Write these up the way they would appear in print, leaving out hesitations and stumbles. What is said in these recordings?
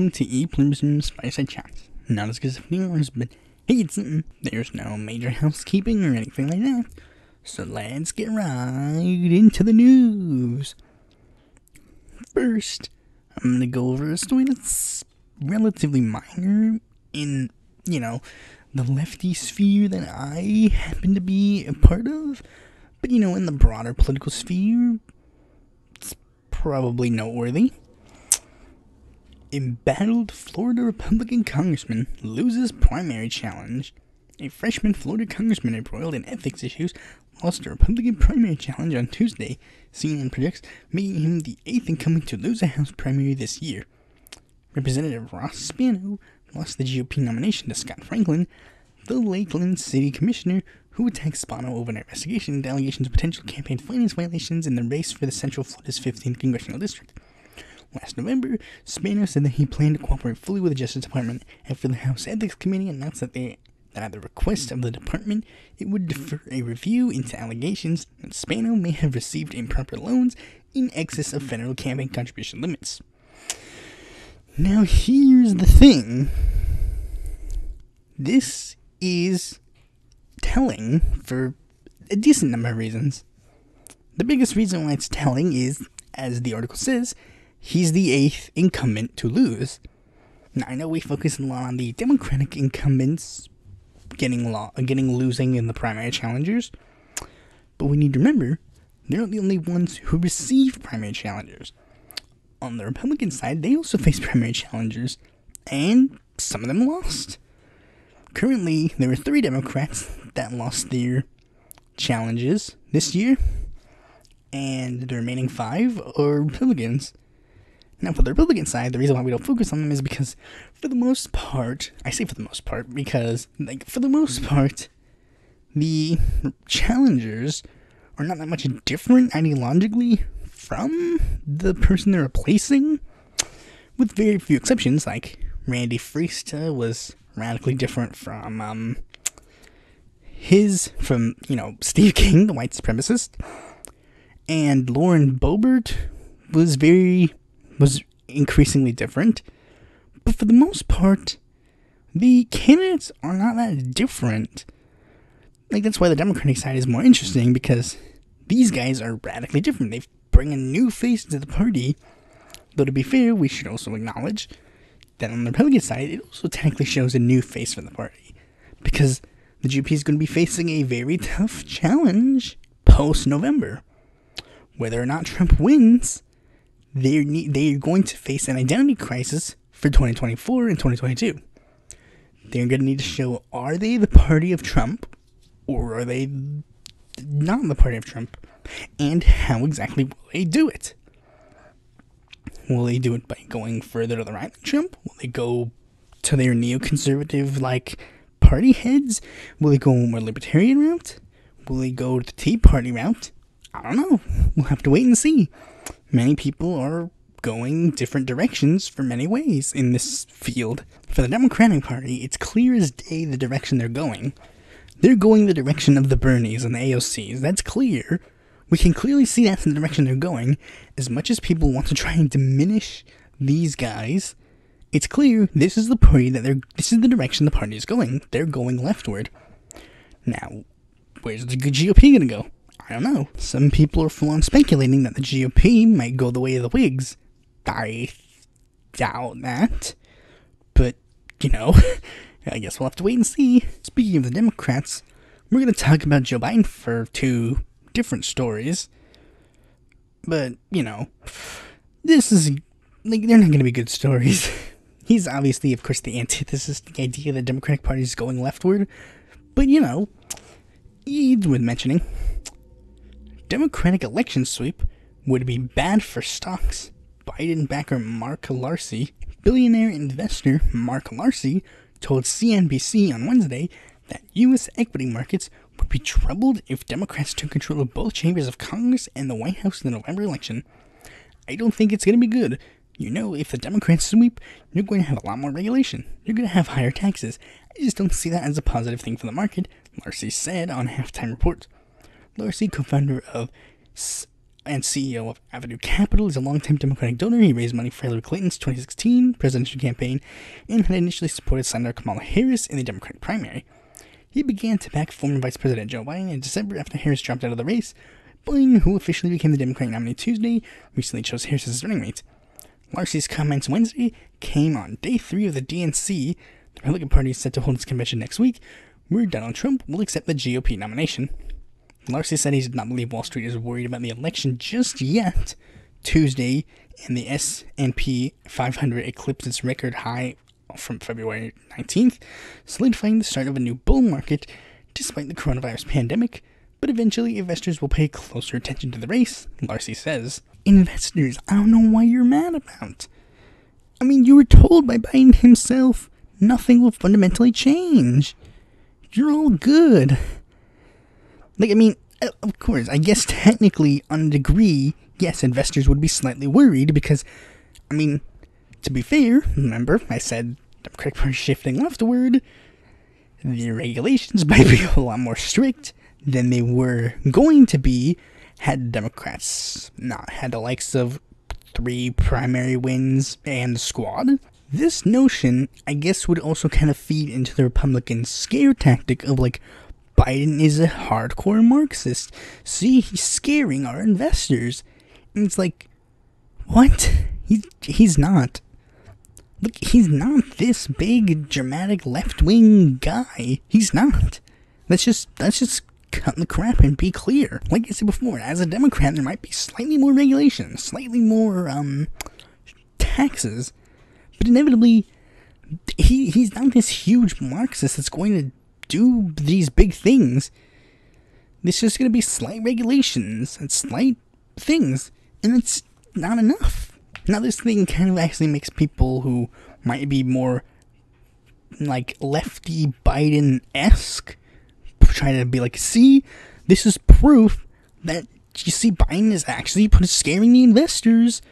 welcome to Pluribus Fireside Chat. Not as good as yours, but hey, there's no major housekeeping or anything like that. So let's get right into the news. First, I'm going to go over a story that's relatively minor in, the lefty sphere that I happen to be a part of. But, in the broader political sphere, it's probably noteworthy. Embattled Florida Republican congressman loses primary challenge. A freshman Florida congressman embroiled in ethics issues lost a Republican primary challenge on Tuesday, CNN projects, making him the 8th incumbent to lose a House primary this year. Representative Ross Spano lost the GOP nomination to Scott Franklin, the Lakeland City Commissioner, who attacked Spano over an investigation into allegations of potential campaign finance violations in the race for the Central Florida's 15th Congressional District. Last November, Spano said that he planned to cooperate fully with the Justice Department after the House Ethics Committee announced that at the request of the department, it would defer a review into allegations that Spano may have received improper loans in excess of federal campaign contribution limits. Now here's the thing. This is telling for a decent number of reasons. The biggest reason why it's telling is, as the article says, he's the 8th incumbent to lose. Now, I know we focus a lot on the Democratic incumbents losing in the primary challengers, but we need to remember they're not the only ones who receive primary challengers. On the Republican side, they also face primary challengers, and some of them lost. Currently, there are 3 Democrats that lost their challenges this year, and the remaining 5 are Republicans. Now, for the Republican side, the reason why we don't focus on them is because, for the most part, the challengers are not that much different ideologically from the person they're replacing, with very few exceptions, like Randy Freesta was radically different from Steve King, the white supremacist, and Lauren Boebert was increasingly different. But for the most part, the candidates are not that different. That's why the Democratic side is more interesting, because these guys are radically different. They bring a new face to the party. Though, to be fair, we should also acknowledge that on the Republican side, it also technically shows a new face for the party, because the GOP is going to be facing a very tough challenge post-November. Whether or not Trump wins, they're going to face an identity crisis for 2024 and 2022. They're going to need to show, are they the party of Trump, or are they not the party of Trump? And how exactly will they do it? Will they do it by going further to the right than Trump? Will they go to their neoconservative, party heads? Will they go a more libertarian route? Will they go to the Tea Party route? I don't know. We'll have to wait and see. Many people are going different directions for many ways in this field. For the Democratic Party, it's clear as day the direction they're going. They're going the direction of the Bernies and the AOCs. That's clear. We can clearly see that's the direction they're going. As much as people want to try and diminish these guys, it's clear this is the direction the party is going. They're going leftward. Now, where's the GOP gonna go? I don't know. Some people are full on speculating that the GOP might go the way of the Whigs. I doubt that. But, I guess we'll have to wait and see. Speaking of the Democrats, we're going to talk about Joe Biden for 2 different stories. But, this is, they're not going to be good stories. He's obviously, of course, the antithesis to the idea that the Democratic Party is going leftward. But, it's worth mentioning. Democratic election sweep would be bad for stocks. Biden backer Mark Larcy, billionaire investor Mark Larcy, told CNBC on Wednesday that U.S. equity markets would be troubled if Democrats took control of both chambers of Congress and the White House in the November election. I don't think it's going to be good. If the Democrats sweep, you're going to have a lot more regulation. You're going to have higher taxes. I just don't see that as a positive thing for the market, Larcy said on Halftime Report. Larcy, co-founder of and CEO of Avenue Capital, is a longtime Democratic donor. He raised money for Hillary Clinton's 2016 presidential campaign and had initially supported Senator Kamala Harris in the Democratic primary. He began to back former Vice President Joe Biden in December after Harris dropped out of the race. Biden, who officially became the Democratic nominee Tuesday, recently chose Harris as his running mate. Larcy's comments Wednesday came on day 3 of the DNC. The Republican Party is set to hold its convention next week, where Donald Trump will accept the GOP nomination. Larcy said he did not believe Wall Street is worried about the election just yet. Tuesday, and the S&P 500 eclipsed its record high from February 19th, solidifying the start of a new bull market despite the coronavirus pandemic, but eventually investors will pay closer attention to the race, Larcy says. Investors, I don't know why you're mad about. I mean, you were told by Biden himself nothing will fundamentally change. You're all good. Like, I mean, of course, I guess technically, on a degree, yes, investors would be slightly worried because, I mean, to be fair, remember, I said Democratic Party shifting leftward. The regulations might be a lot more strict than they were going to be had Democrats not had the likes of 3 primary wins and the squad. This notion, I guess, would also kind of feed into the Republican scare tactic of, like, Biden is a hardcore Marxist. See, he's scaring our investors. And it's like, what? He's not. Look, he's not this big, dramatic, left-wing guy. He's not. Let's just cut the crap and be clear. Like I said before, as a Democrat, there might be slightly more regulations, slightly more, taxes. But inevitably, he's not this huge Marxist that's going to do these big things. There's just going to be slight regulations and slight things, and it's not enough. Now, this thing kind of actually makes people who might be more, like, lefty Biden-esque try to be like, see, this is proof that, you see, Biden is actually scaring the investors.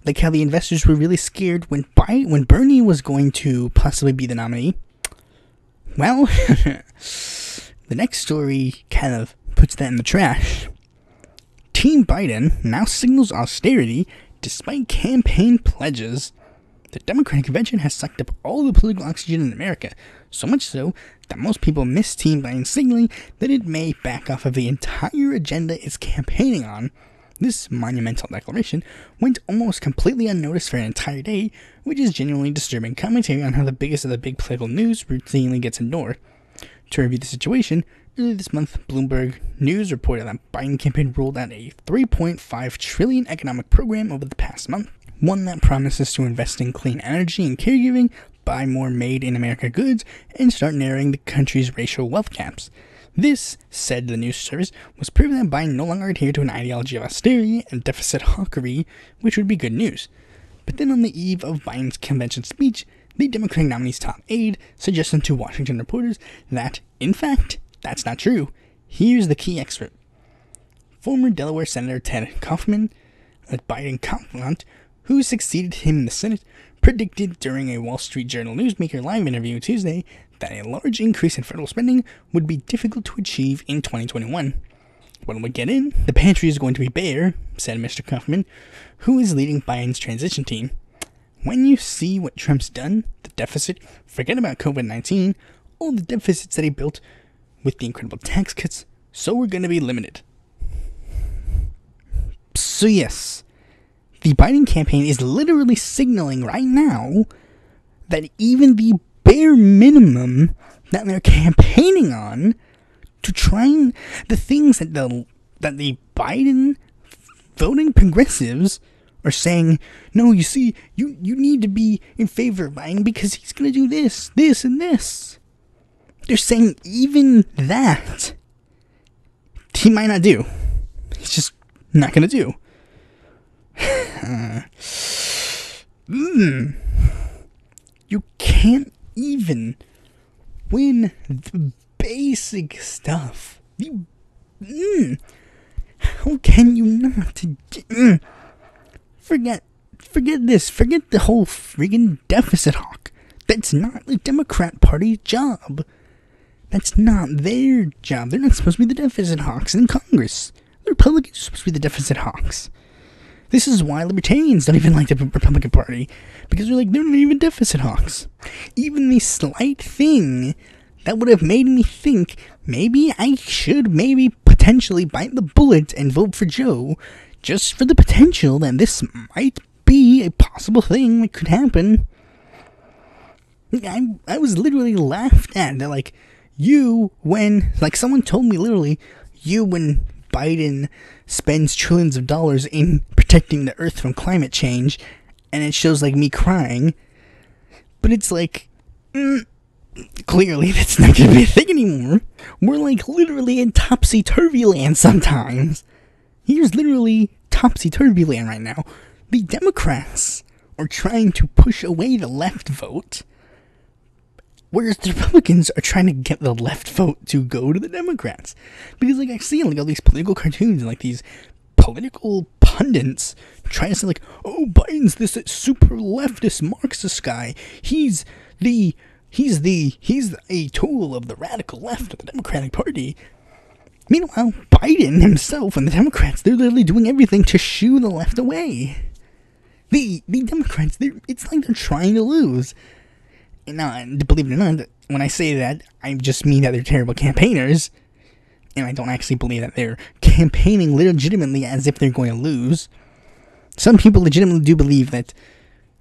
Like how the investors were really scared when Bernie was going to possibly be the nominee. Well, the next story kind of puts that in the trash. Team Biden now signals austerity despite campaign pledges. The Democratic convention has sucked up all the political oxygen in America, so much so that most people miss Team Biden signaling that it may back off of the entire agenda it's campaigning on. This monumental declaration went almost completely unnoticed for an entire day, which is genuinely disturbing commentary on how the biggest of the big political news routinely gets ignored. To review the situation, earlier this month, Bloomberg News reported that Biden campaign rolled out a $3.5 trillion economic program over the past month, one that promises to invest in clean energy and caregiving, buy more made-in-America goods, and start narrowing the country's racial wealth gaps. This, said the news service, was proving that Biden no longer adhered to an ideology of austerity and deficit hawkery, which would be good news. But then on the eve of Biden's convention speech, the Democratic nominee's top aide suggested to Washington reporters that, in fact, that's not true. Here's the key expert. Former Delaware Senator Ted Kaufman, a Biden confidant who succeeded him in the Senate, predicted during a Wall Street Journal Newsmaker Live interview Tuesday that a large increase in federal spending would be difficult to achieve in 2021. When we get in, the pantry is going to be bare, said Mr. Kaufman, who is leading Biden's transition team. When you see what Trump's done, the deficit, forget about COVID-19, all the deficits that he built with the incredible tax cuts, so we're going to be limited. So yes, the Biden campaign is literally signaling right now that even the bare minimum that they're campaigning on to try and the things that the Biden voting progressives are saying, no, you see, you need to be in favor of Biden because he's going to do this, this, and this. They're saying even that he might not do. He's just not going to do. You can't even win the basic stuff. How can you not? Forget this. Forget the whole friggin' deficit hawk. That's not the Democrat Party's job. That's not their job. They're not supposed to be the deficit hawks in Congress. The Republicans are supposed to be the deficit hawks. This is why libertarians don't even like the Republican Party, because they're not even deficit hawks. Even the slight thing that would have made me think maybe I should potentially bite the bullet and vote for Joe, just for the potential that this might be a possible thing that could happen. I was literally laughed at. They're like, someone told me literally, when Biden spends trillions of dollars in protecting the earth from climate change, and it shows me crying, but it's clearly that's not going to be a thing anymore. We're literally in topsy-turvy land sometimes. Here's literally topsy-turvy land right now. The Democrats are trying to push away the left vote, whereas the Republicans are trying to get the left vote to go to the Democrats. Because I see all these political cartoons and these political pundits trying to say oh, Biden's this super leftist Marxist guy. He's a tool of the radical left of the Democratic Party. Meanwhile, Biden himself and the Democrats, they're literally doing everything to shoo the left away. The Democrats, it's they're trying to lose. And believe it or not, when I say that, I just mean that they're terrible campaigners, and I don't actually believe that they're campaigning legitimately as if they're going to lose. Some people legitimately do believe that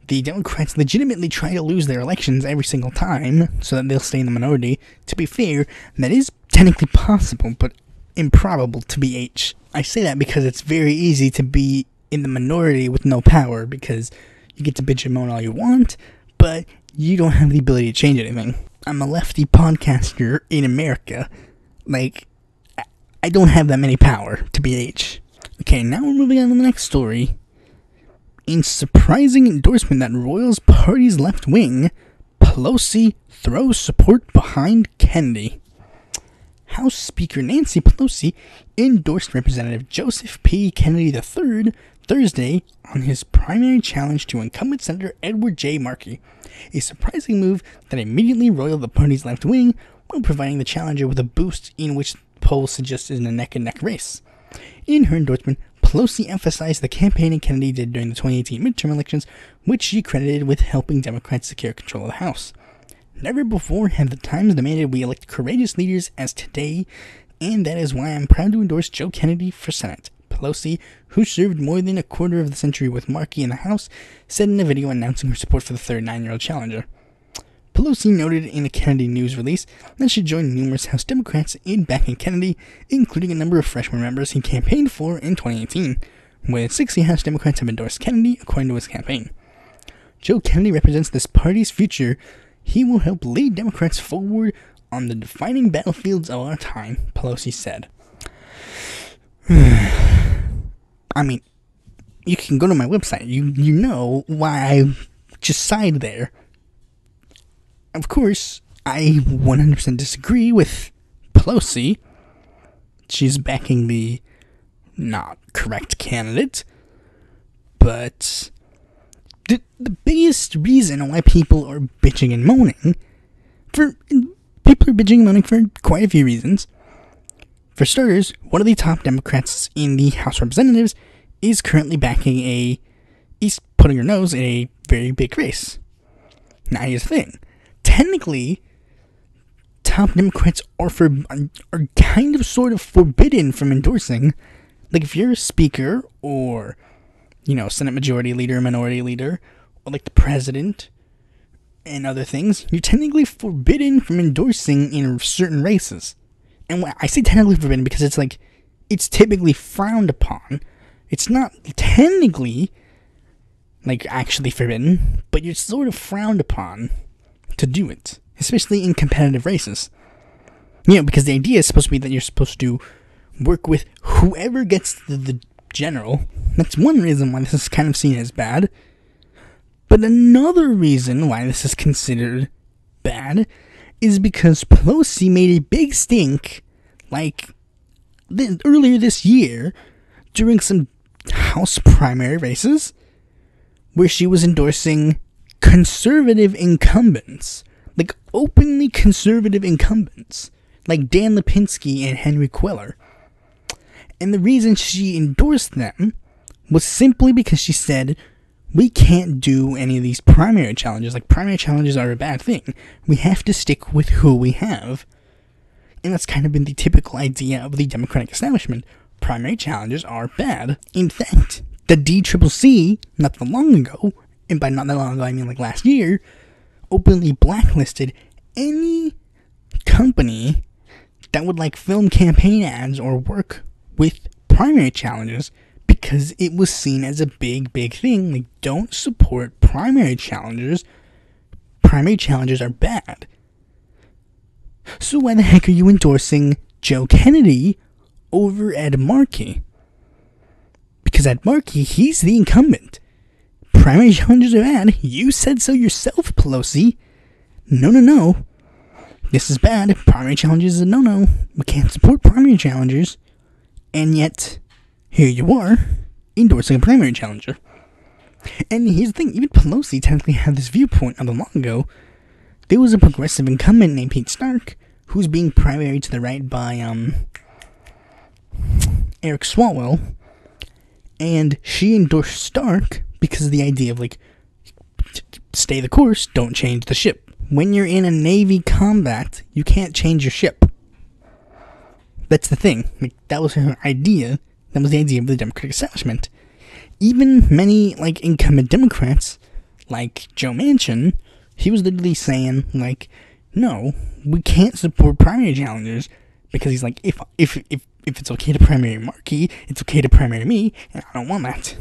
the Democrats legitimately try to lose their elections every single time so that they'll stay in the minority. To be fair, that is technically possible, but improbable to BH. I say that because it's very easy to be in the minority with no power, because you get to bitch and moan all you want, but you don't have the ability to change anything. I'm a lefty podcaster in America. I don't have that many power to BH. Okay, now we're moving on to the next story. In surprising endorsement that Royals party's left wing, Pelosi throws support behind Kennedy. House Speaker Nancy Pelosi endorsed Representative Joseph P. Kennedy III Thursday on his primary challenge to incumbent Senator Edward J. Markey, a surprising move that immediately roiled the party's left wing while providing the challenger with a boost in which polls suggest is in a neck-and-neck race. In her endorsement, Pelosi emphasized the campaigning Kennedy did during the 2018 midterm elections, which she credited with helping Democrats secure control of the House. Never before have the times demanded we elect courageous leaders as today, and that is why I'm proud to endorse Joe Kennedy for Senate. Pelosi, who served more than a quarter of the century with Markey in the House, said in a video announcing her support for the 39-year-old challenger. Pelosi noted in a Kennedy news release that she joined numerous House Democrats in backing Kennedy, including a number of freshman members he campaigned for in 2018, with 60 House Democrats have endorsed Kennedy according to his campaign. Joe Kennedy represents this party's future. He will help lead Democrats forward on the defining battlefields of our time, Pelosi said. I mean, you can go to my website. You know why I just side there. Of course, I 100% disagree with Pelosi. She's backing the not correct candidate. But the biggest reason why people are bitching and moaning, for quite a few reasons. For starters, one of the top Democrats in the House of Representatives is currently he's putting her nose in a very big race. Now here's the thing. Technically, top Democrats are kind of sort of forbidden from endorsing. If you're a speaker or, Senate Majority Leader, Minority Leader, or the President and other things, you're technically forbidden from endorsing in certain races. And when I say technically forbidden because it's typically frowned upon. It's not technically, actually forbidden, but you're sort of frowned upon to do it, especially in competitive races. Because the idea is supposed to be that you're supposed to work with whoever gets the general. That's one reason why this is kind of seen as bad. But another reason why this is considered bad is because Pelosi made a big stink, earlier this year, during some House primary races, where she was endorsing conservative incumbents, openly conservative incumbents, like Dan Lipinski and Henry Queller. And the reason she endorsed them was simply because she said, we can't do any of these primary challenges. Like, primary challenges are a bad thing. We have to stick with who we have. And that's kind of been the typical idea of the Democratic establishment. Primary challenges are bad. In fact, the DCCC, not that long ago, and by not that long ago I mean like last year, openly blacklisted any company that would like film campaign ads or work with primary challenges, because it was seen as a big thing. Like, don't support primary challengers. Primary challenges are bad. So why the heck are you endorsing Joe Kennedy over Ed Markey? Because Ed Markey, he's the incumbent. Primary challenges are bad. You said so yourself, Pelosi. No. This is bad. Primary challenges is a no. We can't support primary challengers. And yet, here you are, endorsing a primary challenger. And here's the thing, even Pelosi technically had this viewpoint not long ago. There was a progressive incumbent named Pete Stark, who's being primaried to the right by, Eric Swalwell. And she endorsed Stark because of the idea of, like, stay the course, don't change the ship. When you're in a Navy combat, you can't change your ship. That's the thing. Like, that was her idea. That was the idea of the Democratic establishment. Even many, like, incumbent Democrats, like Joe Manchin, he was literally saying, like, no, we can't support primary challengers, because he's like, if it's okay to primary Markey, it's okay to primary me, and I don't want that.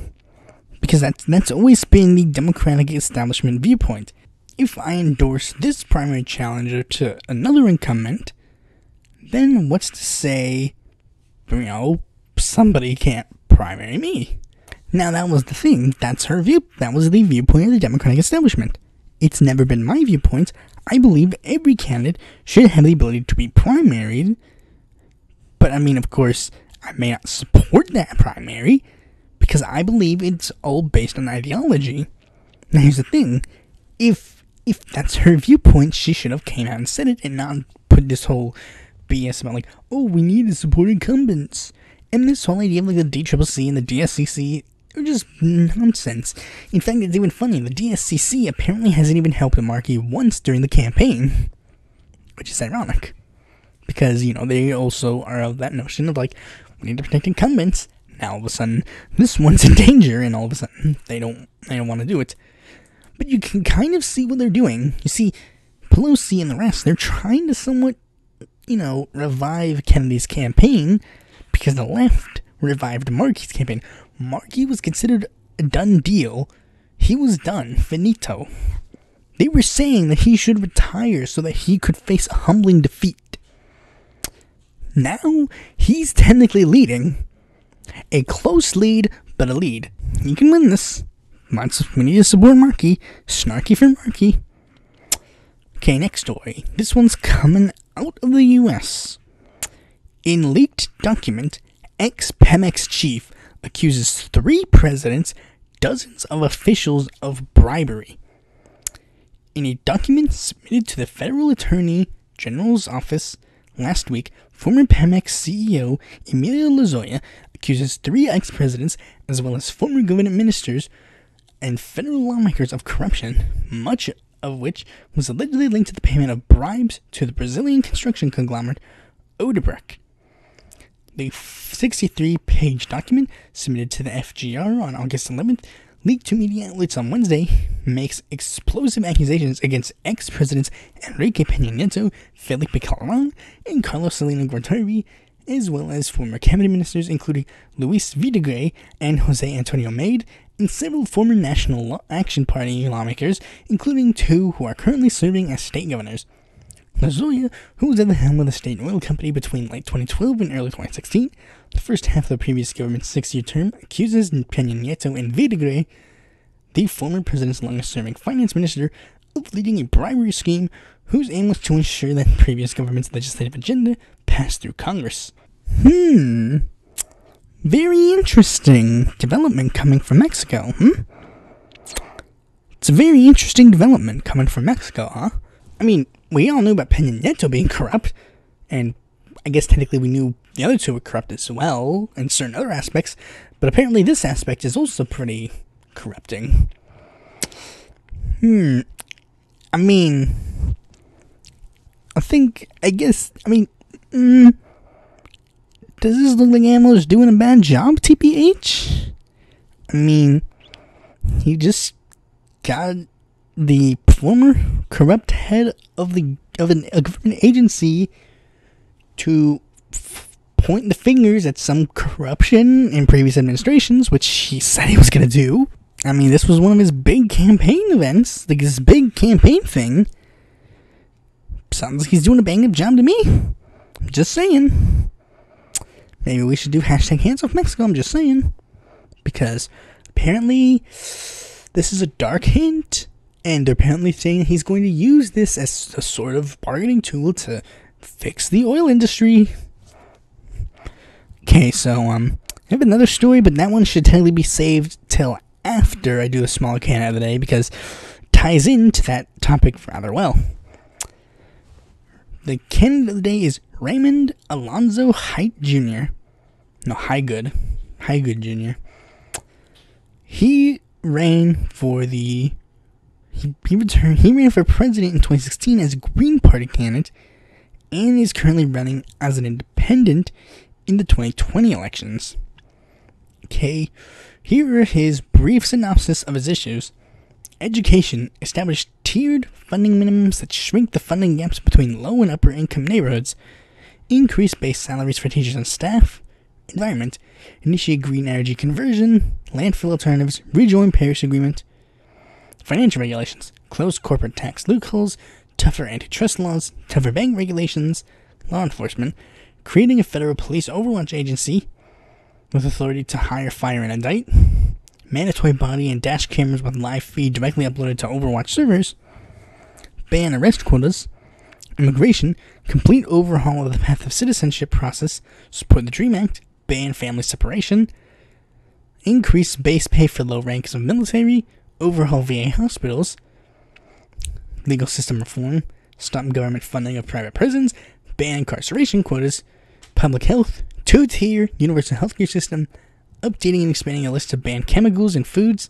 Because that's always been the Democratic establishment viewpoint. If I endorse this primary challenger to another incumbent, then what's to say, somebody can't primary me? Now, that was the thing. That's her view. That was the viewpoint of the Democratic establishment. It's never been my viewpoint. I believe every candidate should have the ability to be primaried. But, I mean, of course, I may not support that primary, because I believe it's all based on ideology. Now, here's the thing. If that's her viewpoint, she should have came out and said it, and not put this whole BS about, like, oh, we need to support incumbents. And this whole idea of, like, the DCCC and the DSCC are just nonsense. In fact, it's even funny. The DSCC apparently hasn't even helped Markey once during the campaign, which is ironic. Because, they also are of that notion of, like, we need to protect incumbents. Now, all of a sudden, this one's in danger, and all of a sudden, they don't want to do it. But you can kind of see what they're doing. You see, Pelosi and the rest, they're trying to somewhat, revive Kennedy's campaign, because the left revived Markey's campaign. Markey was considered a done deal. He was done. Finito. They were saying that he should retire so that he could face a humbling defeat. Now, he's technically leading. A close lead, but a lead. You can win this. We need to support Markey. Snarky for Markey. Okay, next story. This one's coming out of the U.S. In leaked document, ex-PeMex chief accuses 3 presidents, dozens of officials of bribery. In a document submitted to the Federal Attorney General's office last week, former PeMex CEO Emilio Lozoya accuses 3 ex-presidents, as well as former government ministers and federal lawmakers of corruption, much of which was allegedly linked to the payment of bribes to the Brazilian construction conglomerate Odebrecht. The 63-page document, submitted to the FGR on August 11th, leaked to media outlets on Wednesday, makes explosive accusations against ex-presidents Enrique Peña Nieto, Felipe Calderón, and Carlos Salinas Gortari, as well as former cabinet ministers including Luis Videgaray and Jose Antonio Meade, and several former National Action Party lawmakers, including 2 who are currently serving as state governors. Lozoya, who was at the helm of the state oil company between late 2012 and early 2016, the first half of the previous government's 6-year term, accuses Peña Nieto and Videgaray, the former president's longest-serving finance minister, of leading a bribery scheme whose aim was to ensure that the previous government's legislative agenda passed through Congress. Very interesting development coming from Mexico, It's a very interesting development coming from Mexico, huh? I mean, we all knew about Peña Nieto being corrupt, and I guess technically we knew the other two were corrupt as well in certain other aspects, but apparently this aspect is also pretty corrupting. I mean, does this look like AMLO's doing a bad job, TPH? I mean, he just got the former corrupt head of a government agency to point the fingers at some corruption in previous administrations, which he said he was going to do. I mean, this was one of his big campaign events, like this big campaign thing. Sounds like he's doing a bang-up job to me. I'm just saying. Maybe we should do hashtag hands off Mexico, I'm just saying. Because apparently this is a dark hint, and they're apparently saying he's going to use this as a sort of bargaining tool to fix the oil industry. Okay, so I have another story, but that one should technically be saved till after I do the smaller candidate of the day, because it ties into that topic rather well. The candidate of the day is Raymond Alonzo Height Jr. No, Highgood Jr. He ran for president in 2016 as a Green Party candidate, and is currently running as an independent in the 2020 elections. Okay, here are his brief synopsis of his issues. Education established tiered funding minimums that shrink the funding gaps between low and upper income neighborhoods, increase base salaries for teachers and staff, environment, initiate green energy conversion, landfill alternatives, rejoin Paris Agreement, financial regulations, close corporate tax loopholes, tougher antitrust laws, tougher bank regulations, law enforcement, creating a federal police overwatch agency with authority to hire, fire, and indict, mandatory body and dash cameras with live feed directly uploaded to Overwatch servers, ban arrest quotas, immigration, complete overhaul of the path of citizenship process, support the DREAM Act, ban family separation, increase base pay for low ranks of military, overhaul VA hospitals, legal system reform, stop government funding of private prisons, ban incarceration quotas, public health, two-tier universal healthcare system, updating and expanding a list of banned chemicals in foods,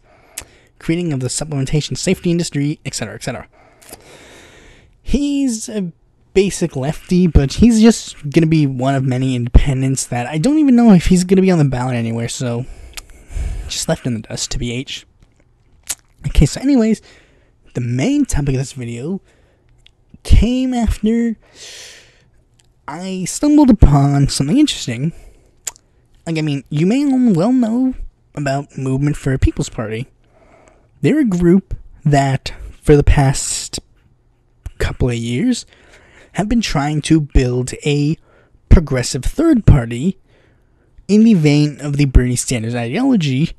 creating of the supplementation safety industry, etc., etc. He's a basic lefty, but he's just going to be one of many independents that I don't even know if he's going to be on the ballot anywhere, so just left in the dust, TBH. Okay, so anyways, the main topic of this video came after I stumbled upon something interesting. You may well know about Movement for a People's Party. They're a group that, for the past couple of years, have been trying to build a progressive third party in the vein of the Bernie Sanders ideology,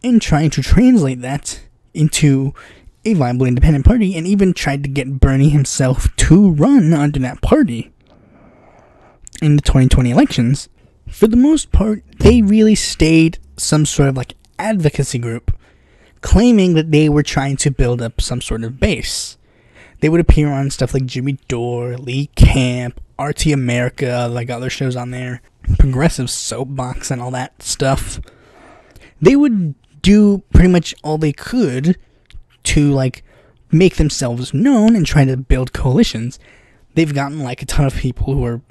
and trying to translate that into a viable independent party, and even tried to get Bernie himself to run under that party in the 2020 elections. For the most part, they really stayed some sort of advocacy group, claiming that they were trying to build up some sort of base. They would appear on stuff like Jimmy Dore, Lee Camp, RT America, other shows on there, Progressive Soapbox and all that stuff. They would do pretty much all they could to make themselves known and try to build coalitions. They've gotten a ton of people who are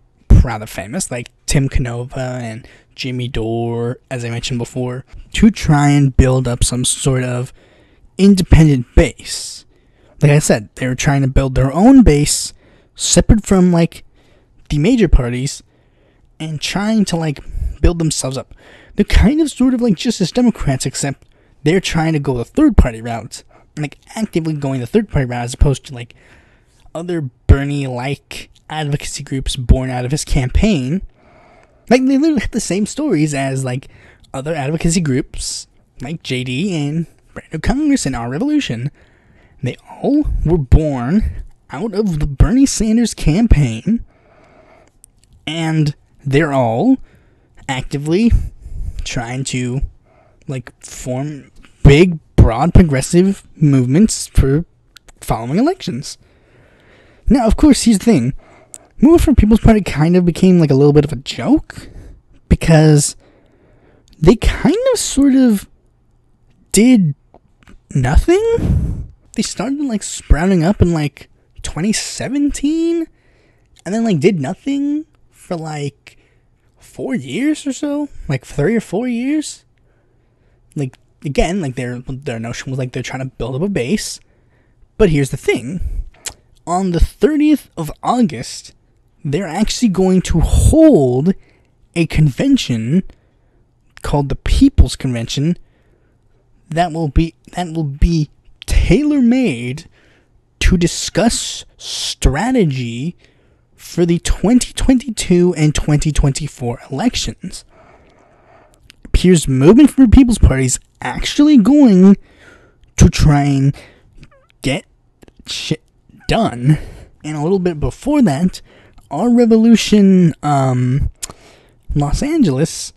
rather famous, like Tim Canova and Jimmy Dore, as I mentioned before, to try and build up some sort of independent base. Like I said, they were trying to build their own base, separate from the major parties, and trying to build themselves up. They're kind of sort of just as Democrats, except they're trying to go the third party route, actively going the third party route, as opposed to other Bernie advocacy groups born out of his campaign. They literally have the same stories as other advocacy groups like JD and Brand New Congress and Our Revolution. They all were born out of the Bernie Sanders campaign, and they're all actively trying to form big, broad, progressive movements for following elections. Now, of course, here's the thing. Movement for People's Party kind of became like a little bit of a joke because they kind of sort of did nothing. They started like sprouting up in like 2017 and then like did nothing for like 4 years or so, like 3 or 4 years. Like again, like their notion was like they're trying to build up a base. But here's the thing. On the 30th of August, they're actually going to hold a convention called the People's Convention that will be tailor-made to discuss strategy for the 2022 and 2024 elections. It appears Movement for People's Party is actually going to try and get shit done. And a little bit before that, Our Revolution Los Angeles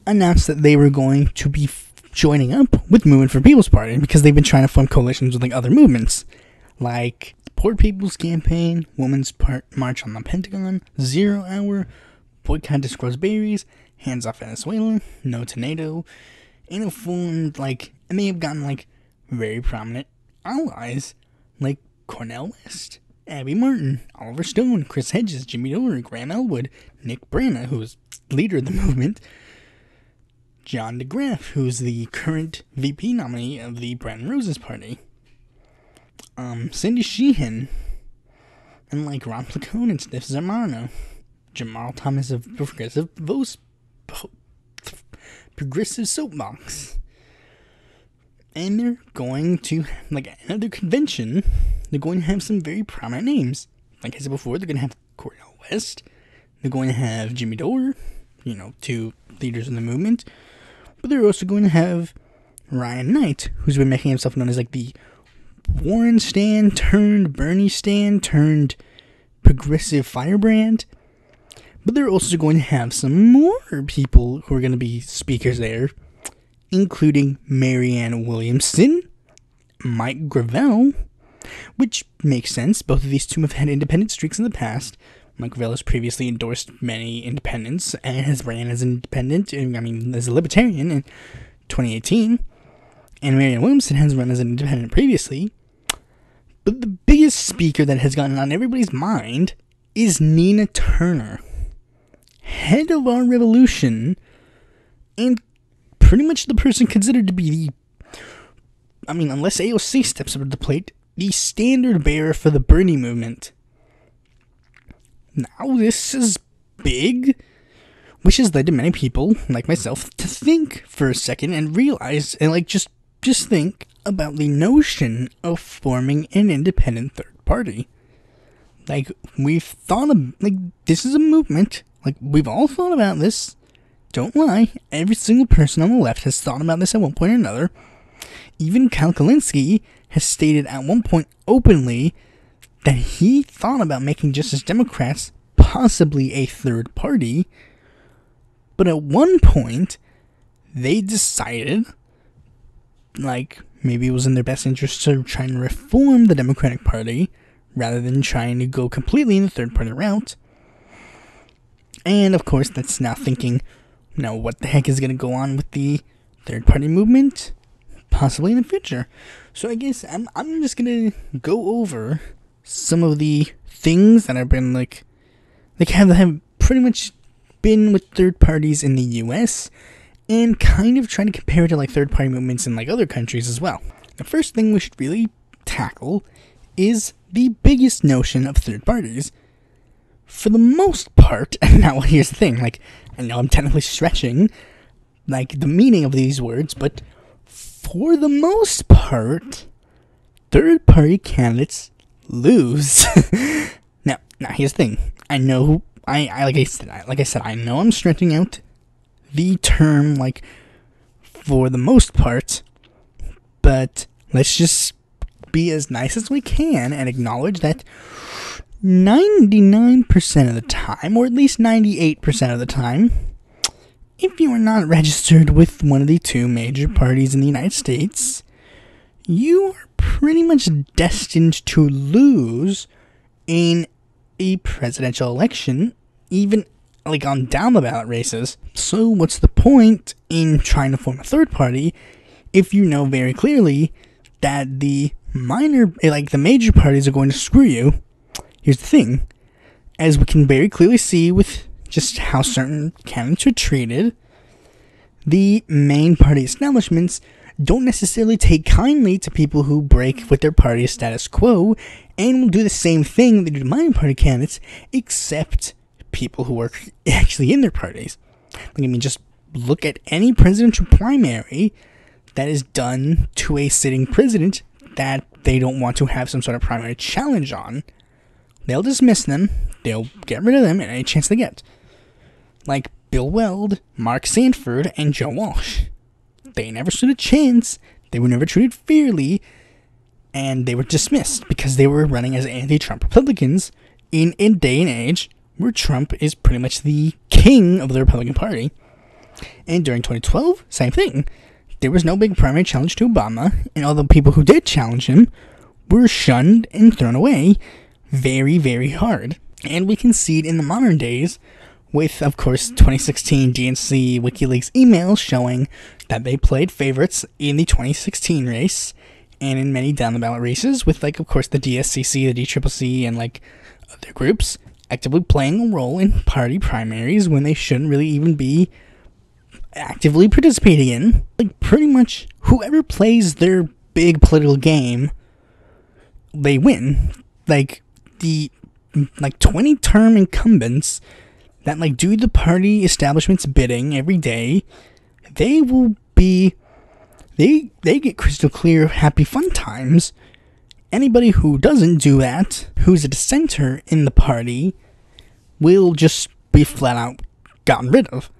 announced that they were going to be joining up with Movement for People's Party because they've been trying to form coalitions with like other movements like Poor People's Campaign, Women's March on the Pentagon, 0 Hour, Boycott Disclose Berries, Hands Off Venezuela, No to NATO, and formed like, and they have gotten like very prominent allies like Cornel West, Abby Martin, Oliver Stone, Chris Hedges, Jimmy Dore, Graham Elwood, Nick Brana, who is leader of the movement, John DeGraff, who's the current VP nominee of the Brandon Roses Party, Cindy Sheehan, and like Ron Placone and Steph Zamorano, Jamal Thomas of Progressive Soapbox. And they're going to, like, another convention, they're going to have some very prominent names. Like I said before, they're going to have Cornel West. They're going to have Jimmy Dore, you know, 2 leaders in the movement. But they're also going to have Ryan Knight, who's been making himself known as, like, the Warren Stan turned Bernie Stan turned progressive firebrand. But they're also going to have some more people who are going to be speakers there, including Marianne Williamson, Mike Gravel, which makes sense. Both of these two have had independent streaks in the past. Mike Gravel has previously endorsed many independents and has ran as an independent, as a libertarian in 2018. And Marianne Williamson has run as an independent previously. But the biggest speaker that has gotten on everybody's mind is Nina Turner, head of Our Revolution, and pretty much the person considered to be unless AOC steps up to the plate, the standard bearer for the Bernie movement. Now, this is big, which has led to many people, like myself, to think for a second and realize, and just think about the notion of forming an independent third party. Like, we've thought of, this is a movement. Like, we've all thought about this. Don't lie, every single person on the left has thought about this at one point or another. Even Kyle Kalinske has stated at one point openly that he thought about making Justice Democrats possibly a third party. But at one point, they decided, maybe it was in their best interest to try and reform the Democratic Party rather than trying to go completely in the third party route. And of course, that's now thinking, what the heck is going to go on with the third party movement? Possibly in the future. So I guess I'm just going to go over some of the things that have been have pretty much been with third parties in the US, and kind of trying to compare it to third party movements in other countries as well. The first thing we should really tackle is the biggest notion of third parties. For the most part, and now here's the thing, I know I'm technically stretching the meaning of these words, but for the most part, third party candidates lose. now here's the thing. I know like I said, I know I'm stretching out the term for the most part, but let's just be as nice as we can and acknowledge that 99% of the time, or at least 98% of the time, if you are not registered with one of the 2 major parties in the United States, you are pretty much destined to lose in a presidential election, even like on down the ballot races. So what's the point in trying to form a third party if you know very clearly that the major parties are going to screw you? Here's the thing. As we can very clearly see with just how certain candidates are treated, the main party establishments don't necessarily take kindly to people who break with their party's status quo and will do the same thing they do to minor party candidates, except people who are actually in their parties. Just look at any presidential primary that is done to a sitting president that they don't want to have some sort of primary challenge on. They'll dismiss them, they'll get rid of them at any chance they get. Like Bill Weld, Mark Sanford, and Joe Walsh. They never stood a chance, they were never treated fairly, and they were dismissed because they were running as anti-Trump Republicans in a day and age where Trump is pretty much the king of the Republican Party. And during 2012, same thing. There was no big primary challenge to Obama, and all the people who did challenge him were shunned and thrown away very, very hard. And we can see it in the modern days with, of course, 2016 DNC WikiLeaks emails showing that they played favorites in the 2016 race and in many down-the-ballot races with, of course, the DSCC, the DCCC, and, other groups actively playing a role in party primaries when they shouldn't really even be actively participating in. Pretty much whoever plays their big political game, they win. The 20-term incumbents that do the party establishment's bidding every day, they get crystal clear happy fun times. Anybody who doesn't do that, who's a dissenter in the party, will just be flat out gotten rid of.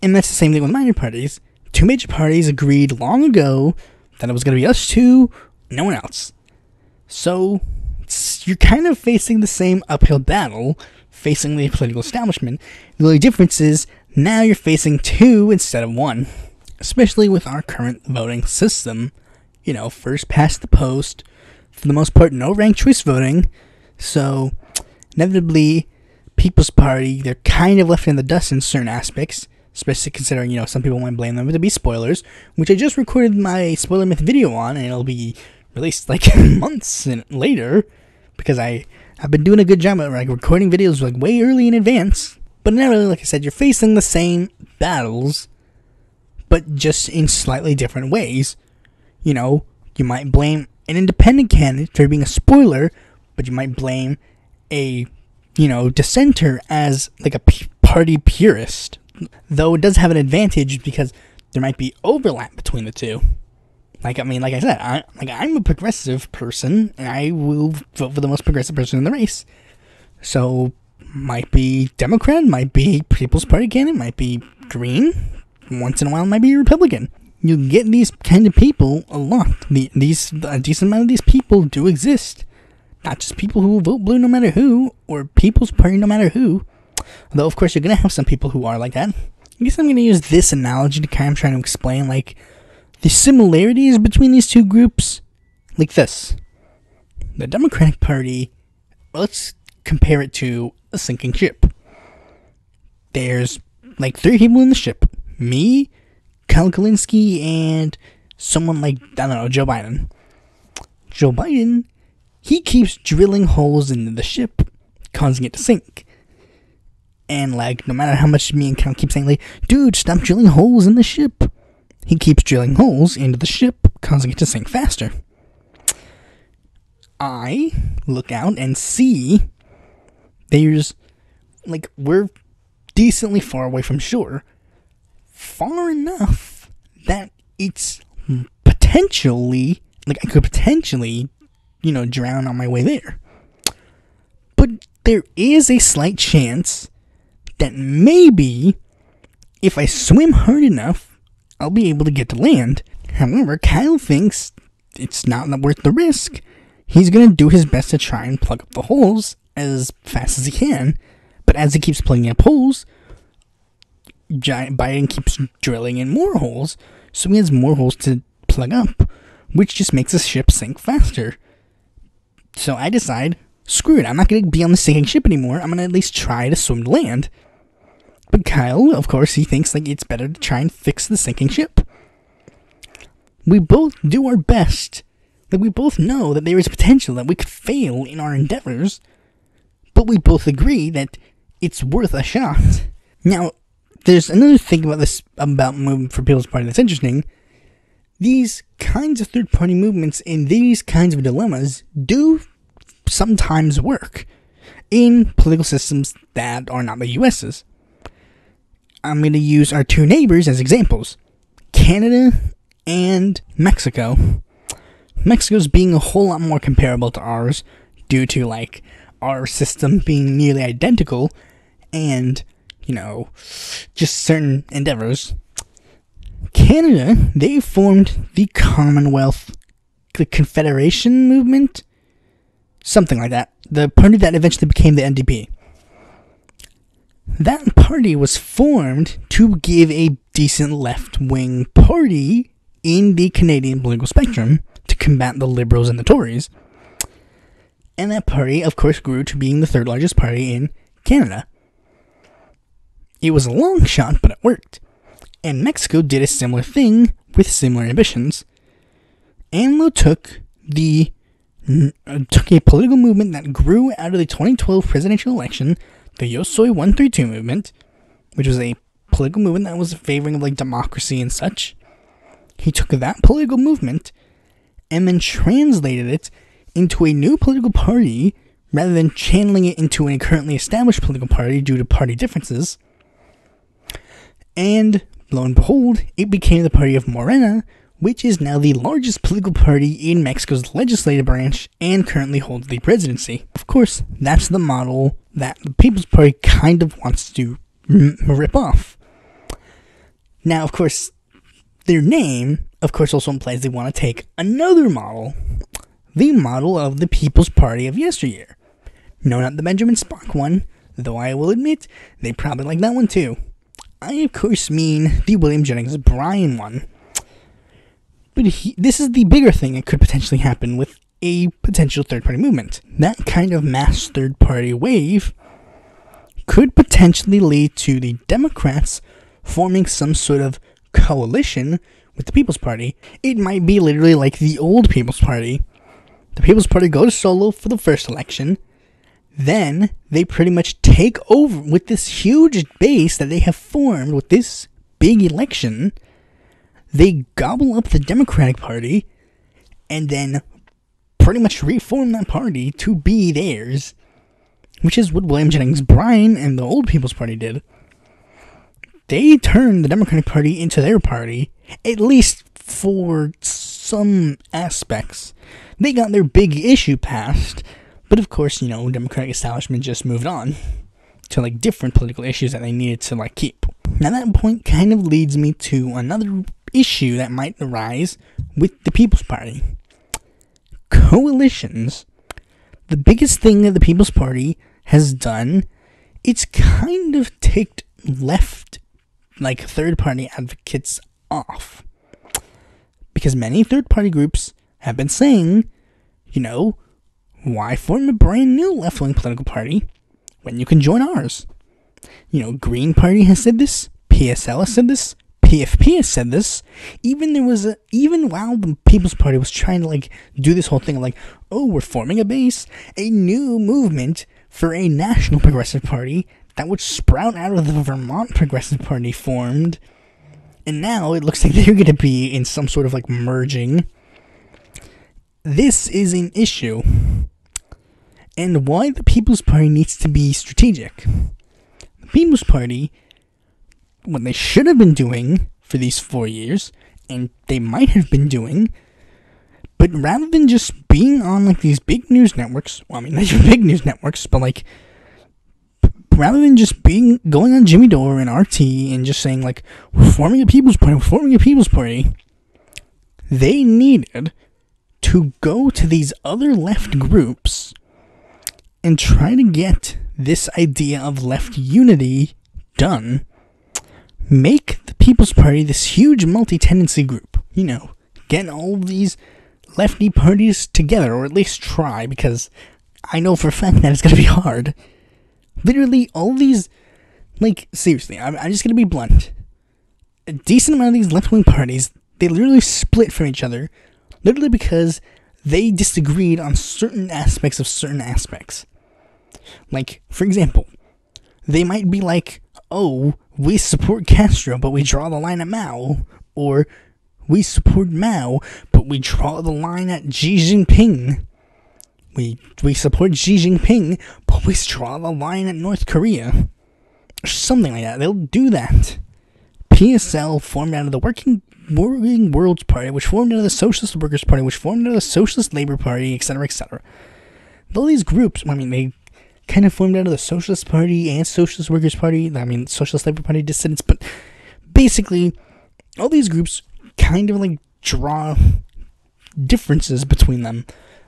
And that's the same thing with minor parties. Two major parties agreed long ago that it was going to be us two, no one else. So you're kind of facing the same uphill battle, facing the political establishment. The only difference is now you're facing two instead of one. Especially with our current voting system. First past the post. For the most part, no ranked choice voting. So, inevitably, People's Party, they're kind of left in the dust in certain aspects. Especially considering, some people might blame them to be spoilers. Which I just recorded my Spoiler Myth video on, and it'll be released, months later. Because I've been doing a good job at, recording videos, way early in advance. But inevitably, like I said, you're facing the same battles, but just in slightly different ways. You might blame an independent candidate for being a spoiler, but you might blame a, dissenter as, a party purist. Though it does have an advantage because there might be overlap between the two. Like I said, I'm a progressive person, and I will vote for the most progressive person in the race. So, might be Democrat, might be People's Party candidate, might be Green, once in a while might be Republican. You get these kind of people a lot. A decent amount of these people do exist. Not just people who vote blue no matter who, or People's Party no matter who. Although, of course, you're going to have some people who are like that. I guess I'm going to use this analogy to kind of try to explain, the similarities between these two groups. Like this. The Democratic Party, let's compare it to a sinking ship. There's, 3 people in the ship. Me, Kyle Kalinske, and someone Joe Biden. Joe Biden, he keeps drilling holes into the ship, causing it to sink. And, no matter how much me and Kyle keep saying, dude, stop drilling holes in the ship, he keeps drilling holes into the ship, causing it to sink faster. I look out and see there's, we're decently far away from shore. Far enough that it's potentially, I could potentially, drown on my way there. But there is a slight chance that maybe, if I swim hard enough, I'll be able to get to land. However, Kyle thinks it's not worth the risk. He's going to do his best to try and plug up the holes as fast as he can. But as he keeps plugging up holes, Biden keeps drilling in more holes, so he has more holes to plug up, which just makes the ship sink faster. So I decide, screw it, I'm not going to be on the sinking ship anymore. I'm going to at least try to swim to land. But Kyle, of course, he thinks like it's better to try and fix the sinking ship. We both do our best. Like, we both know that there is potential that we could fail in our endeavors, but we both agree that it's worth a shot. Now, there's another thing about this, about Movement for People's Party that's interesting. These kinds of third-party movements in these kinds of dilemmas do sometimes work in political systems that are not the US's. I'm going to use our two neighbors as examples. Canada and Mexico. Mexico's being a whole lot more comparable to ours due to, like, our system being nearly identical and, just certain endeavors. Canada, they formed the Commonwealth, the Confederation movement, something like that. The party that eventually became the NDP. That party was formed to give a decent left-wing party in the Canadian political spectrum to combat the Liberals and the Tories. And that party, of course, grew to being the third largest party in Canada. It was a long shot, but it worked. And Mexico did a similar thing with similar ambitions. AMLO took a political movement that grew out of the 2012 presidential election, the Yo Soy 132 movement, which was a political movement that was favoring of like democracy and such. He took that political movement and then translated it into a new political party rather than channeling it into a currently established political party due to party differences. And lo and behold, it became the party of Morena, which is now the largest political party in Mexico's legislative branch and currently holds the presidency. Of course, that's the model that the People's Party kind of wants to rip off. Now, of course, their name, of course, also implies they want to take another model. The model of the People's Party of yesteryear. No, not the Benjamin Spock one, though I will admit, they probably like that one too. I, of course, mean the William Jennings Bryan one. But this is the bigger thing that could potentially happen with a potential third-party movement. That kind of mass third-party wave could potentially lead to the Democrats forming some sort of coalition with the People's Party. It might be literally like the old People's Party. The People's Party goes solo for the first election. Then they pretty much take over with this huge base that they have formed with this big election. They gobble up the Democratic Party and then pretty much reform that party to be theirs, which is what William Jennings Bryan and the old People's Party did. They turned the Democratic Party into their party, at least for some aspects. They got their big issue passed, but of course, Democratic establishment just moved on to like different political issues that they needed to like keep. Now that point kind of leads me to another issue that might arise with the People's Party. Coalitions. The biggest thing that the People's Party has done, it's kind of ticked left, like third-party advocates off. Because many third-party groups have been saying, why form a brand new left-wing political party when you can join ours? Green Party has said this, PSL has said this, PFP has said this. Even while the People's Party was trying to like do this whole thing of like, oh, we're forming a base, a new movement for a national progressive party that would sprout out of the Vermont Progressive Party formed, and now it looks like they're going to be in some sort of like merging. This is an issue, and why the People's Party needs to be strategic. The People's Party, what they should have been doing for these 4 years, and they might have been doing, but rather than just being on like these big news networks, they're big news networks, but like, rather than just going on Jimmy Dore and RT and just saying like, we're forming a People's Party, they needed to go to these other left groups and try to get this idea of left unity done. Make the People's Party this huge multi-tendency group. Get all of these lefty parties together, or at least try, because I know for a fact that it's going to be hard. Literally, all these, like, seriously, I'm just going to be blunt. A decent amount of these left-wing parties, they literally split from each other, literally because they disagreed on certain aspects of certain aspects. Like, for example, they might be like, oh, we support Castro, but we draw the line at Mao. Or, we support Mao, but we draw the line at Xi Jinping. We support Xi Jinping, but we draw the line at North Korea. Or something like that. They'll do that. PSL formed out of the Working World's Party, which formed out of the Socialist Workers' Party, which formed out of the Socialist Labor Party, etc., etc. All these groups, I mean, they kind of formed out of the Socialist Party and Socialist Workers' Party, I mean, Socialist Labor Party dissidents, but basically, all these groups kind of, like, draw differences between them.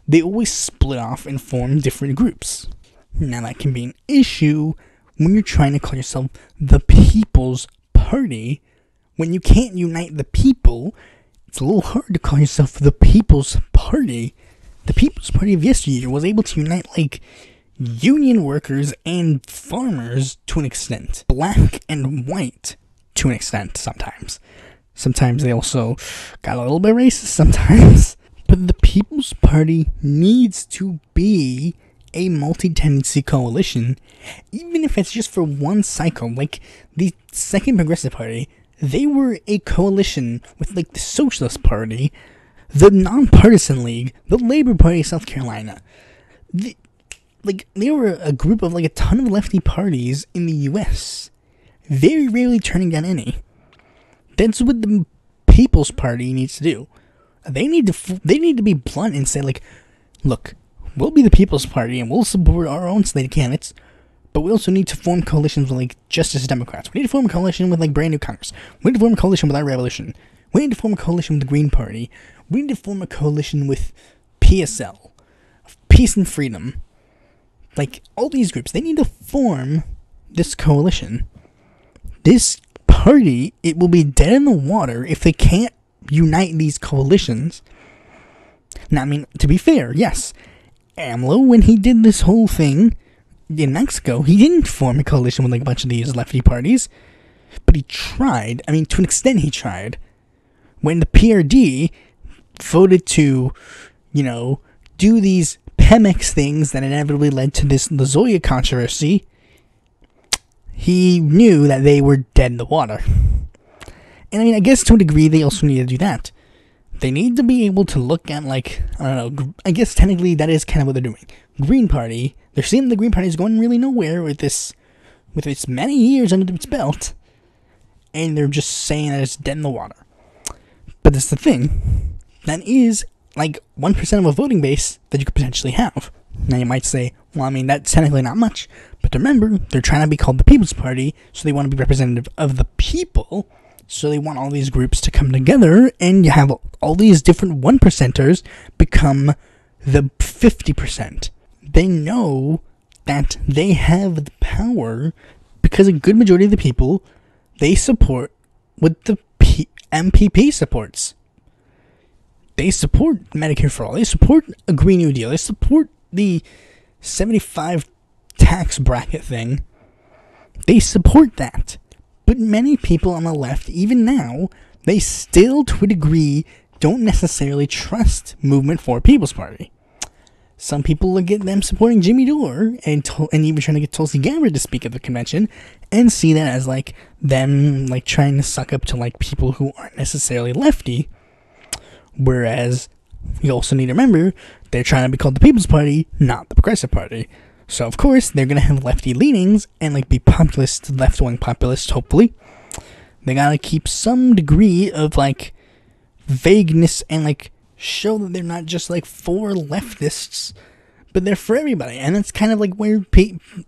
They always split off and form different groups. Now, that can be an issue when you're trying to call yourself the People's Party. When you can't unite the people, it's a little hard to call yourself the People's Party. The People's Party of yesteryear was able to unite, like, union workers and farmers to an extent. Black and white to an extent sometimes. Sometimes they also got a little bit racist sometimes. But the People's Party needs to be a multi-tendency coalition, even if it's just for one cycle. Like, the Second Progressive Party, they were a coalition with, like, the Socialist Party, the Nonpartisan League, the Labor Party of South Carolina. They were a group of, like, a ton of lefty parties in the U.S., very rarely turning down any. That's what the People's Party needs to do. They need to be blunt and say, like, look, we'll be the People's Party and we'll support our own slate of candidates, but we also need to form coalitions with, like, Justice Democrats. We need to form a coalition with, like, Brand New Congress. We need to form a coalition with Our Revolution. We need to form a coalition with the Green Party. We need to form a coalition with PSL, Peace and Freedom. Like, all these groups, they need to form this coalition. This party, it will be dead in the water if they can't unite these coalitions. Now, I mean, to be fair, yes, AMLO, when he did this whole thing in Mexico, he didn't form a coalition with, like, a bunch of these lefty parties, but he tried. I mean, to an extent, he tried. When the PRD voted to, you know, do these PeMex things that inevitably led to this Lozoya controversy, he knew that they were dead in the water. And I mean, I guess to a degree, they also need to do that. They need to be able to look at, like, I don't know, I guess technically that is kind of what they're doing. Green Party, they're seeing the Green Party is going really nowhere with its many years under its belt, and they're just saying that it's dead in the water. But that's the thing. That is, like, 1% of a voting base that you could potentially have. Now you might say, well, I mean, that's technically not much, but remember, they're trying to be called the People's Party, so they want to be representative of the people. So they want all these groups to come together, and you have all these different 1%ers become the 50%. They know that they have the power because a good majority of the people they support what the MPP supports. They support Medicare for All. They support a Green New Deal. They support the 75 tax bracket thing. They support that. But many people on the left, even now, they still, to a degree, don't necessarily trust Movement for People's Party. Some people look at them supporting Jimmy Dore and even trying to get Tulsi Gabbard to speak at the convention and see that as, like, them, like, trying to suck up to, like, people who aren't necessarily lefty. Whereas, you also need to remember, they're trying to be called the People's Party, not the Progressive Party. So, of course, they're going to have lefty leanings and, like, be populist, left-wing populist, hopefully. They got to keep some degree of, like, vagueness and, like, show that they're not just, like, for leftists, but they're for everybody. And that's kind of, like, where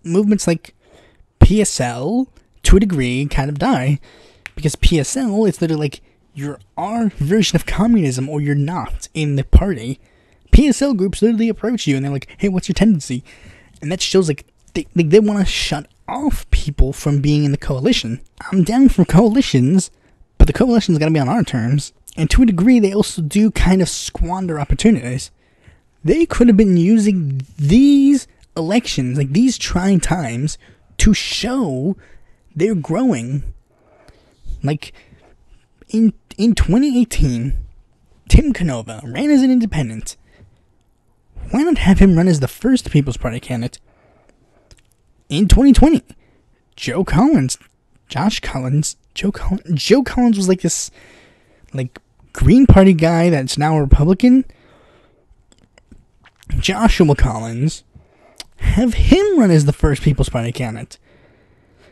movements like PSL, to a degree, kind of die. Because PSL is literally, like, you're our version of communism or you're not in the party. PSL groups literally approach you and they're like, hey, what's your tendency? And that shows, like, they want to shut off people from being in the coalition. I'm down for coalitions, but the coalition's got to be on our terms. And to a degree, they also do kind of squander opportunities. They could have been using these elections, like these trying times, to show they're growing. Like, in 2018, Tim Canova ran as an independent. Why not have him run as the first People's Party candidate? In 2020, Joe Collins was like this, like, Green Party guy that's now a Republican. Joshua Collins, have him run as the first People's Party candidate.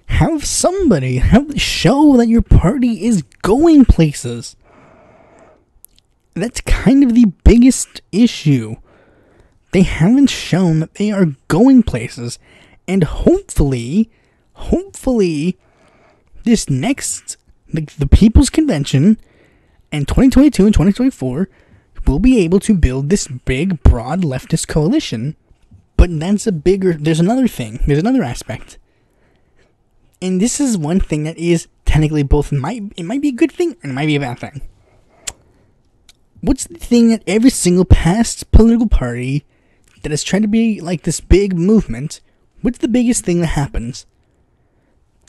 Have show that your party is going places. That's kind of the biggest issue. They haven't shown that they are going places. And hopefully, this next, like, the People's Convention in 2022 and 2024 will be able to build this big, broad leftist coalition. But there's another thing. There's another aspect. And this is one thing that is technically both, it might be a good thing and it might be a bad thing. What's the thing that every single past political party that has tried to be like this big movement, what's the biggest thing that happens?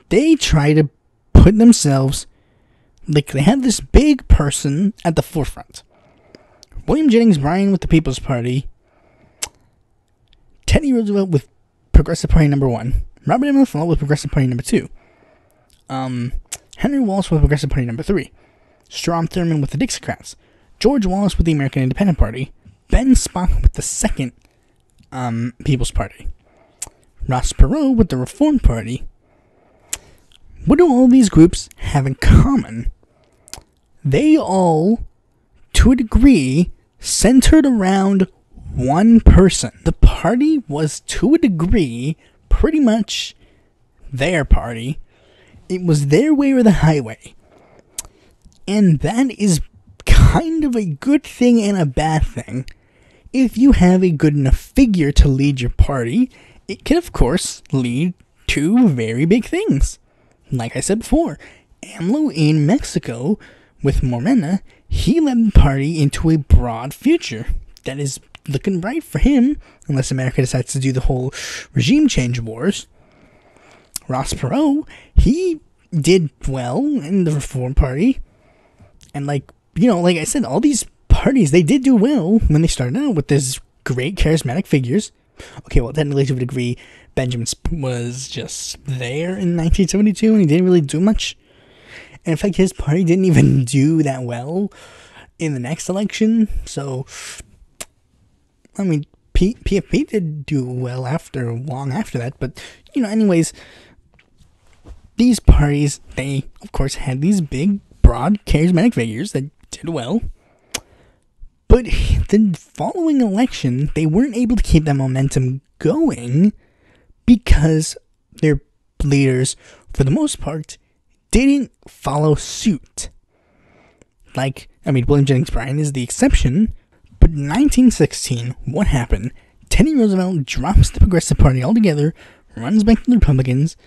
They try to put themselves, like, they have this big person at the forefront. William Jennings Bryan with the People's Party, Teddy Roosevelt with Progressive Party number 1, Robert M. LaFleur with Progressive Party number 2, Henry Wallace with Progressive Party number 3, Strom Thurmond with the Dixiecrats, George Wallace with the American Independent Party, Ben Spock with the second People's Party, Ross Perot with the Reform Party. What do all these groups have in common? They all, to a degree, centered around one person. The party was, to a degree, pretty much their party. It was their way or the highway. And that is kind of a good thing and a bad thing. If you have a good enough figure to lead your party, it can, of course, lead to very big things. Like I said before, AMLO in Mexico with Morena, he led the party into a broad future that is looking bright for him, unless America decides to do the whole regime change wars. Ross Perot, he did well in the Reform Party, and like I said, all these parties, they did do well when they started out with this great charismatic figures. Okay, well, technically to a degree, Benjamin was just there in 1972 and he didn't really do much. And in fact, his party didn't even do that well in the next election. So, I mean, PFP did do well long after that. But, anyways, these parties, they, of course, had these big, broad, charismatic figures that did well. But the following election, they weren't able to keep that momentum going because their leaders, for the most part, didn't follow suit. William Jennings Bryan is the exception, but in 1916, what happened? Teddy Roosevelt drops the Progressive Party altogether, runs back to the Republicans,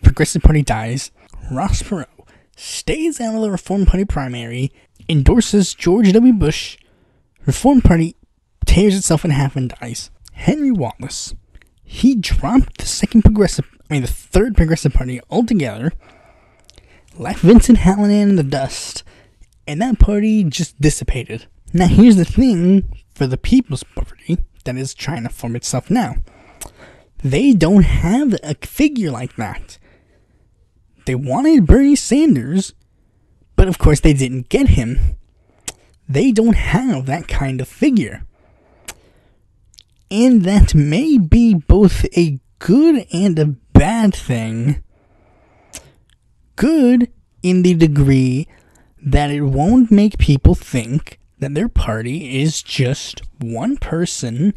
Progressive Party dies, Ross Perot stays out of the Reform Party primary, endorses George W. Bush, Reform Party tears itself in half and dies. Henry Wallace, he dropped the third Progressive Party altogether, left Vincent Hallinan in the dust, and that party just dissipated. Now here's the thing for the People's Party that is trying to form itself now. They don't have a figure like that. They wanted Bernie Sanders, but of course they didn't get him. They don't have that kind of figure. And that may be both a good and a bad thing. Good in the degree that it won't make people think that their party is just one person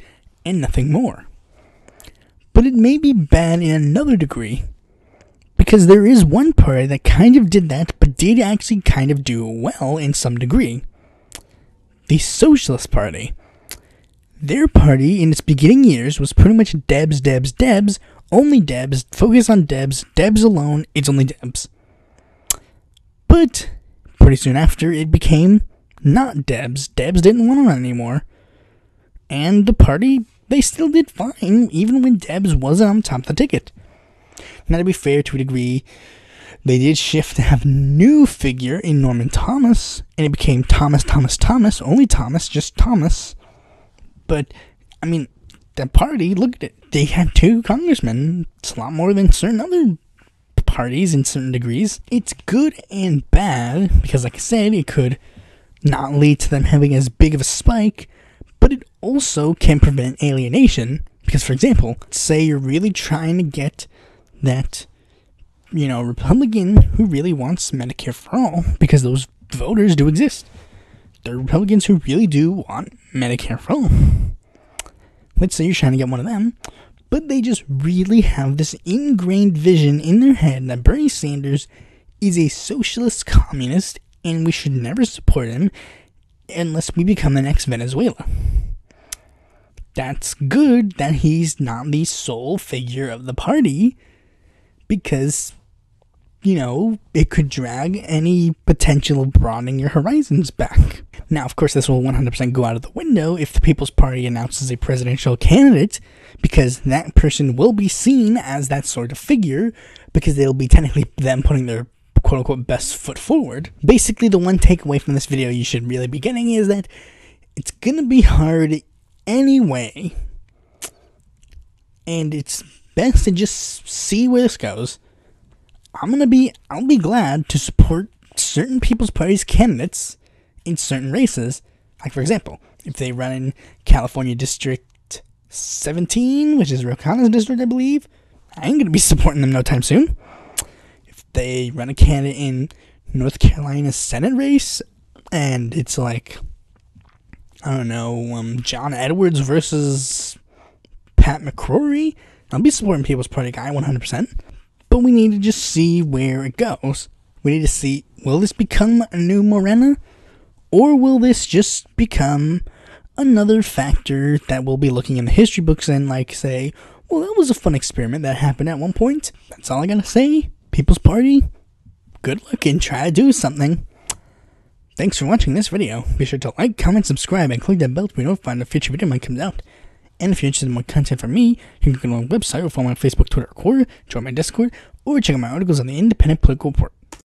and nothing more. But it may be bad in another degree, because there is one party that kind of did that, but did actually kind of do well in some degree. The Socialist Party. Their party, in its beginning years, was pretty much Debs, Debs, Debs, only Debs, focus on Debs, Debs alone, it's only Debs. But pretty soon after, it became not Debs. Debs didn't want to run anymore. And the party, they still did fine, even when Debs wasn't on top of the ticket. Now, to be fair, to a degree, they did shift to have a new figure in Norman Thomas, and it became Thomas, only Thomas, just Thomas. But, I mean, that party, look at it, they had 2 congressmen. It's a lot more than certain other parties in certain degrees. It's good and bad, because like I said, it could not lead to them having as big of a spike, but it also can prevent alienation. Because, for example, say you're really trying to get that, Republican who really wants Medicare for all, because those voters do exist. There are Republicans who really do want Medicare for all. Let's say you're trying to get one of them, but they just really have this ingrained vision in their head that Bernie Sanders is a socialist communist and we should never support him unless we become the next Venezuela. That's good that he's not the sole figure of the party, because, it could drag any potential broadening your horizons back. Now, of course, this will 100% go out of the window if the People's Party announces a presidential candidate, because that person will be seen as that sort of figure, because they'll be technically them putting their quote-unquote best foot forward. Basically, the one takeaway from this video you should really be getting is that it's gonna be hard anyway, and it's best to just see where this goes. I'll be glad to support certain People's Party's candidates in certain races. Like, for example, if they run in California District 17, which is Rocana's district, I believe, I ain't gonna be supporting them no time soon. If they run a candidate in North Carolina's Senate race, and it's like, I don't know, John Edwards versus Pat McCrory, I'll be supporting People's Party guy 100%. But we need to just see where it goes. We need to see, will this become a new Morena? Or will this just become another factor that we'll be looking in the history books and say, well, that was a fun experiment that happened at one point. That's all I gotta say. People's Party, good luck and try to do something. Thanks for watching this video. Be sure to like, comment, subscribe, and click that bell to be notified when a future video might comes out. And if you're interested in more content from me, you can go to my website or follow my Facebook, Twitter, or Quora, join my Discord, or check out my articles on the Independent Political Report.